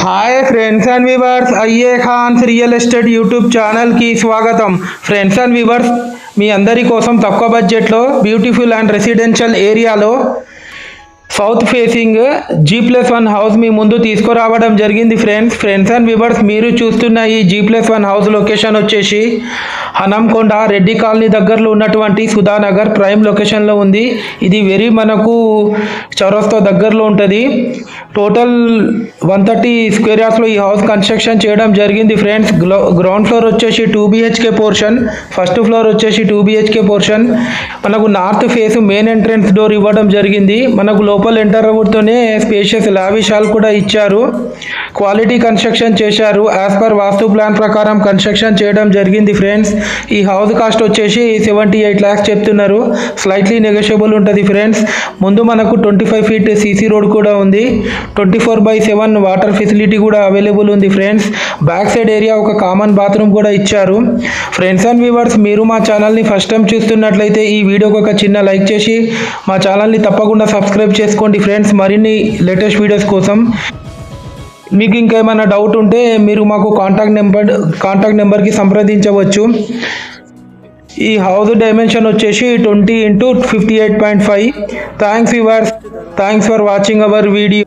Hi friends and viewers, अय्ये खान्स real estate YouTube channel కి స్వాగతం. ఫ్రెండ్స్ అండ్ వ్యూవర్స్, మీ అందరి కోసం తక్కువ బడ్జెట్లో బ్యూటిఫుల్ అండ్ రెసిడెన్షియల్ ఏరియాలో సౌత్ ఫేసింగ్ G+1 హౌస్ మీ ముందు తీసుకురావడం జరిగింది. ఫ్రెండ్స్ అండ్ వ్యూవర్స్, మీరు చూస్తున్న ఈ G+1 హౌస్ లొకేషన్ వచ్చేసి హనంకొండ రెడ్డి కాలనీ దగ్గరలో ఉన్నటువంటి సుధానగర్ ప్రైమ్ లొకేషన్లో ఉంది. ఇది మనకు చౌరస్తా దగ్గరలో ఉంటుంది. టోటల్ 130 స్క్వేర్ యార్డ్స్లో ఈ హౌస్ కన్స్ట్రక్షన్ చేయడం జరిగింది. ఫ్రెండ్స్, గ్రౌండ్ ఫ్లోర్ వచ్చేసి 2 BHK పోర్షన్, ఫస్ట్ ఫ్లోర్ వచ్చేసి 2 BHK పోర్షన్. మనకు north face main entrance door ఇవ్వడం జరిగింది. మనకు లోపల ఎంటర్ అవుతూనే స్పేషియస్ లావిష్ హాల్ కూడా ఇచ్చారు. క్వాలిటీ కన్స్ట్రక్షన్ చేశారు. యాజ్ పర్ వాస్తు ప్లాన్ ప్రకారం కన్స్ట్రక్షన్ చేయడం జరిగింది. ఫ్రెండ్స్, ఈ హౌస్ కాస్ట్ వచ్చేసి 78 lakhs చెప్తున్నారు. స్లైట్లీ నెగోషియబుల్ ఉంటుంది. ఫ్రెండ్స్, ముందు మనకు 25 feet CC రోడ్ కూడా ఉంది. 24/7 వాటర్ ఫెసిలిటీ కూడా అవైలబుల్ ఉంది. ఫ్రెండ్స్, బ్యాక్ సైడ్ ఏరియా ఒక కామన్ బాత్రూమ్ కూడా ఇచ్చారు. ఫ్రెండ్స్ అండ్ వ్యూవర్స్, మీరు మా ఛానల్ని ఫస్ట్ టైం చూస్తున్నట్లయితే ఈ వీడియోకి ఒక చిన్న లైక్ చేసి మా ఛానల్ని తప్పకుండా సబ్స్క్రైబ్ చేసుకోండి. ఫ్రెండ్స్, మరిన్ని లేటెస్ట్ వీడియోస్ కోసం మీకు ఇంకేమైనా డౌట్ ఉంటే మీరు మాకు కాంటాక్ట్ నెంబర్కి సంప్రదించవచ్చు. ఈ హౌస్ డైమెన్షన్ వచ్చేసి 20 x 58.5. Thanks viewers, thanks for watching our video.